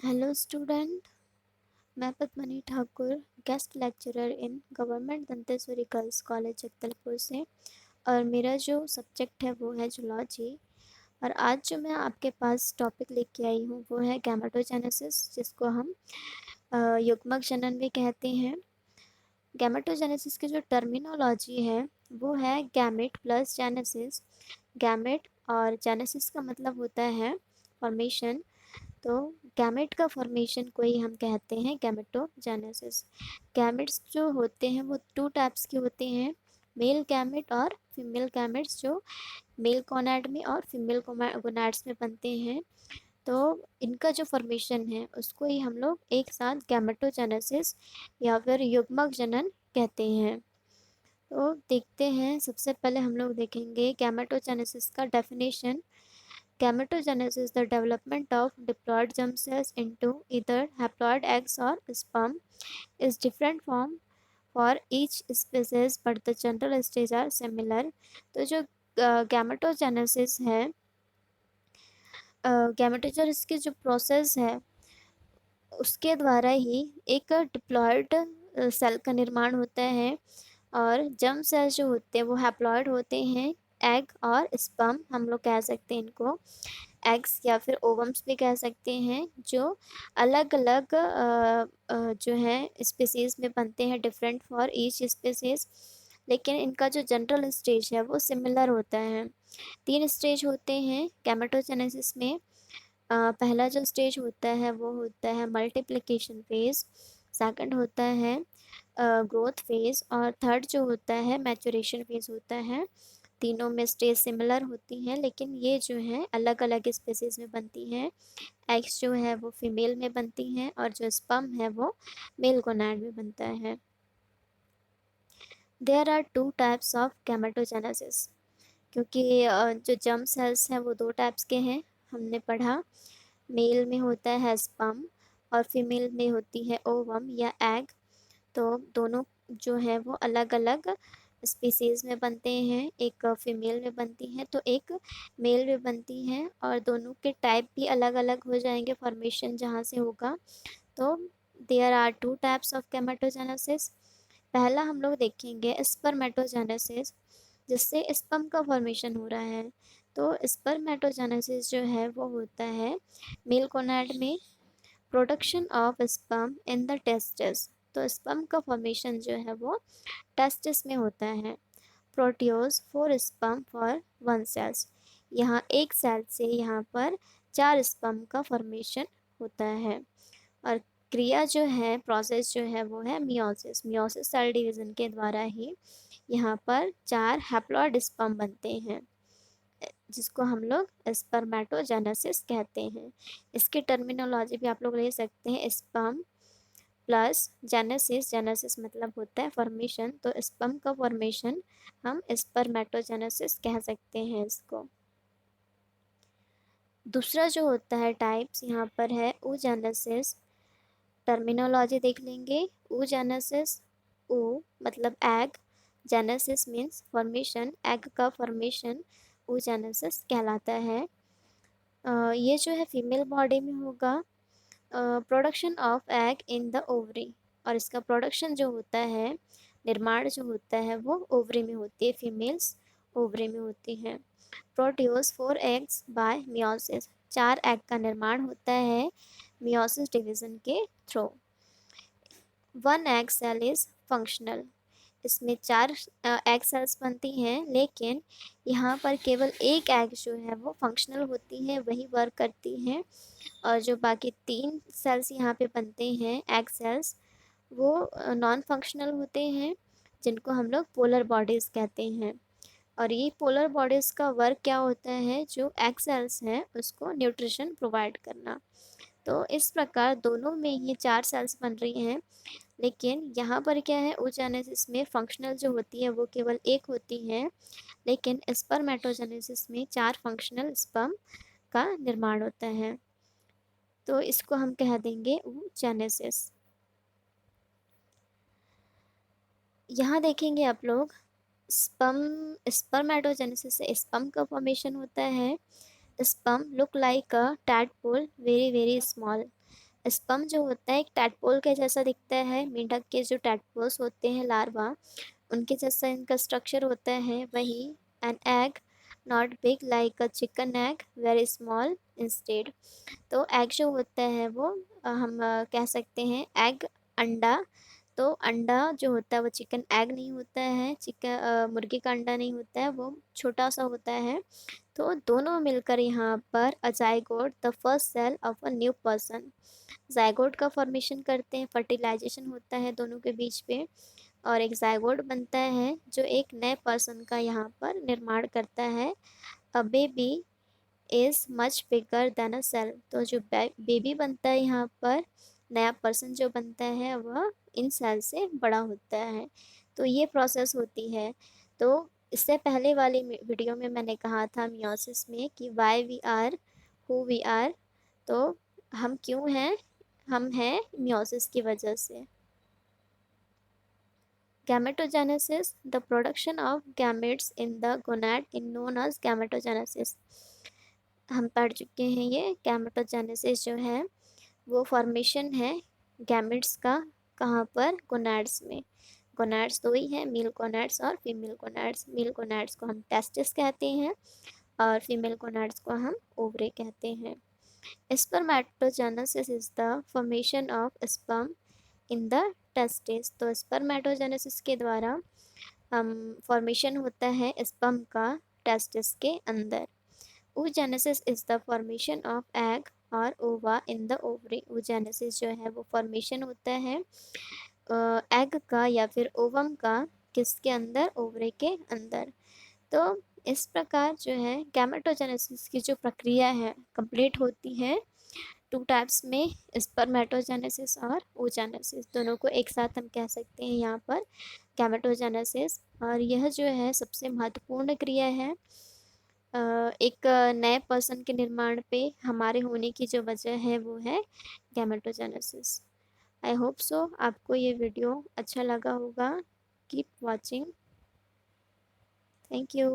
Hello student, मैं Padmini Thakur, guest lecturer in government Danteshwari girls college Jagdalpur से। और मेरा जो सब्जेक्ट है वो है जूलॉजी। और आज जो मैं आपके पास टॉपिक लेके आई हूँ वो है गैमेटोजेनेसिस, जिसको हम युग्मक जनन भी कहते हैं। गैमेटोजेनेसिस की जो टर्मिनोलॉजी है वो है गैमेट प्लस जेनेसिस। गैमेट और जेनेसिस का मतलब होता है फॉर्मेशन। तो गैमेट का फॉर्मेशन को ही हम कहते हैं गैमेटोजेनेसिस। गैमेट्स जो होते हैं वो टू टाइप्स के होते हैं, मेल गैमेट और फीमेल गैमेट्स, जो मेल गोनाड में और फीमेल गोनाड्स में बनते हैं। तो इनका जो फॉर्मेशन है उसको ही हम लोग एक साथ गैमेटोजेनेसिस या फिर युग्मक जनन कहते हैं। तो देखते हैं, सबसे पहले हम लोग देखेंगे गैमेटोजेनेसिस का definition. Gametogenesis is the development of diploid germ cells into either haploid eggs or sperm. Is different form for each species, but the general stage are similar. तो जो गैमेटोजेनेसिस है, गैमेटोजेनेसिस की जो प्रोसेस है उसके द्वारा ही एक डिप्लॉयड सेल का निर्माण होता है। और जर्म सेल्स जो होते हैं वो हैप्लॉयड होते हैं। एग और स्पर्म हम लोग कह सकते हैं इनको, एग्स या फिर ओवम्स भी कह सकते हैं, जो अलग अलग जो है स्पीसीज में बनते हैं, डिफरेंट फॉर ईच स्पीसीज। लेकिन इनका जो जनरल स्टेज है वो सिमिलर होता है। 3 स्टेज होते हैं गैमेटोजेनेसिस में। पहला जो स्टेज होता है वो होता है मल्टीप्लिकेशन फेज, सेकंड होता है ग्रोथ फेज, और थर्ड जो होता है मैचुरेशन फेज होता है। तीनों में स्टेज सिमिलर होती हैं, लेकिन ये जो है अलग अलग स्पेसीज में बनती हैं। एग्स जो है वो फीमेल में बनती हैं और जो स्पर्म है वो मेल गोनाड में बनता है। There are two types of gametogenesis, क्योंकि जो जर्म सेल्स हैं वो दो टाइप्स के हैं, हमने पढ़ा। मेल में होता है स्पर्म और फीमेल में होती है ओवम या एग। तो दोनों जो है वो अलग अलग स्पीसीज़ में बनते हैं, एक फीमेल में बनती हैं तो एक मेल में बनती हैं, और दोनों के टाइप भी अलग अलग हो जाएंगे, फॉर्मेशन जहाँ से होगा। तो there are two types of gametogenesis. पहला हम लोग देखेंगे स्पर्मेटोजेनेसिस, जिससे स्पर्म का फॉर्मेशन हो रहा है। तो स्पर्मेटोजेनेसिस जो है वो होता है मेल गोनाड में, production of sperm in the testis. तो स्पर्म का फॉर्मेशन जो है वो टेस्टिस में होता है। प्रोटियोज 4 स्पर्म फॉर 1 सेल्स, यहाँ एक सेल से यहाँ पर 4 स्पर्म का फॉर्मेशन होता है। और क्रिया जो है, प्रोसेस जो है वो है मियोसिस। मियोसिस सेल डिवीज़न के द्वारा ही यहाँ पर 4 हैप्लॉइड स्पर्म बनते हैं, जिसको हम लोग स्पर्मेटोजेनेसिस कहते हैं। इसकी टर्मिनोलॉजी भी आप लोग ले सकते हैं, स्पर्म प्लस जेनेसिस। जेनेसिस मतलब होता है फॉर्मेशन, तो स्पर्म का फॉर्मेशन हम स्पर्मेटोजेनेसिस कह सकते हैं इसको। दूसरा जो होता है टाइप्स यहाँ पर है oogenesis। टर्मिनोलॉजी देख लेंगे। oogenesis, ओ मतलब egg, genesis means formation, egg का फॉर्मेशन oogenesis कहलाता है। ये जो है फीमेल बॉडी में होगा। Production of egg in the ovary, और इसका प्रोडक्शन जो होता है, निर्माण जो होता है वो ओवरी में होती है, फीमेल्स ओवरी में होती हैं। Produce 4 eggs by meiosis, 4 egg का निर्माण होता है मियोसिस डिवीज़न के through. 1 egg cell is functional, इसमें 4 एग सेल्स बनती हैं, लेकिन यहाँ पर केवल एक एग जो है वो फंक्शनल होती है, वही वर्क करती हैं। और जो बाकी 3 सेल्स यहाँ पे बनते हैं एग सेल्स, वो नॉन फंक्शनल होते हैं, जिनको हम लोग पोलर बॉडीज़ कहते हैं। और ये पोलर बॉडीज़ का वर्क क्या होता है, जो एग सेल्स हैं उसको न्यूट्रिशन प्रोवाइड करना। तो इस प्रकार दोनों में ये 4 सेल्स बन रही हैं, लेकिन यहाँ पर क्या है, oogenesis में फंक्शनल जो होती है वो केवल एक होती है, लेकिन स्पर्मेटोजेनेसिस में 4 फंक्शनल स्पर्म का निर्माण होता है। तो इसको हम कह देंगे oogenesis। यहाँ देखेंगे आप लोग, स्पर्मेटोजेनेसिस से स्पर्म का फॉर्मेशन होता है। स्पर्म लुक लाइक अ tadpole, very very small. Sperm जो होता है एक टैडपोल के जैसा दिखता है, मेंढक के जो टैडपोल्स होते हैं लार्वा, उनके जैसा इनका स्ट्रक्चर होता है। वही an egg not big like a chicken egg, very small instead. तो एग जो होता है वो हम कह सकते हैं एग, अंडा। तो अंडा जो होता है वो चिकन एग नहीं होता है, चिकन मुर्गी का अंडा नहीं होता है, वो छोटा सा होता है। तो दोनों मिलकर यहाँ पर a zygote the first cell of a new person, zygote का फॉर्मेशन करते हैं, फर्टिलाइजेशन होता है दोनों के बीच पे, और एक जाइगोट बनता है जो एक नए पर्सन का यहाँ पर निर्माण करता है। A baby is much bigger than a cell. तो जो बेबी बनता है यहाँ पर, नया पर्सन जो बनता है वह इन सेल से बड़ा होता है। तो ये प्रोसेस होती है। तो इससे पहले वाली वीडियो में मैंने कहा था मियोसिस में कि why we are who we are. तो हम क्यों हैं, हम हैं मियोसिस की वजह से। Gametogenesis, the production of gametes in the gonad is known as gametogenesis। हम पढ़ चुके हैं ये गैमेटोजेनेसिस जो है वो फॉर्मेशन है गैमेट्स का। कहाँ पर? गोनाड्स में। गोनाड्स दो ही हैं, मेल गोनाड्स और फीमेल गोनाड्स। मेल गोनाड्स को हम टेस्टिस कहते हैं और फीमेल गोनाड्स को हम ओवरे कहते हैं। Spermatogenesis is the formation of sperm in the testis. तो स्पर्मेटोजेनेसिस के द्वारा हम फॉर्मेशन होता है स्पर्म का टेस्टिस के अंदर। oogenesis is the formation of egg और ओवा इन द ओवरी। oogenesis जो है वो फॉर्मेशन होता है एग का या फिर ओवम का, किसके अंदर? ओवरे के अंदर। तो इस प्रकार जो है गैमेटोजेनेसिस की जो प्रक्रिया है कंप्लीट होती है टू टाइप्स में, स्पर्मेटोजेनेसिस और oogenesis। दोनों को एक साथ हम कह सकते हैं यहाँ पर गैमेटोजेनेसिस। और यह जो है सबसे महत्वपूर्ण क्रिया है एक नए पर्सन के निर्माण पे हमारे होने की जो वजह है वो है गैमेटोजेनेसिस। आई होप सो आपको ये वीडियो अच्छा लगा होगा। Keep watching. Thank you.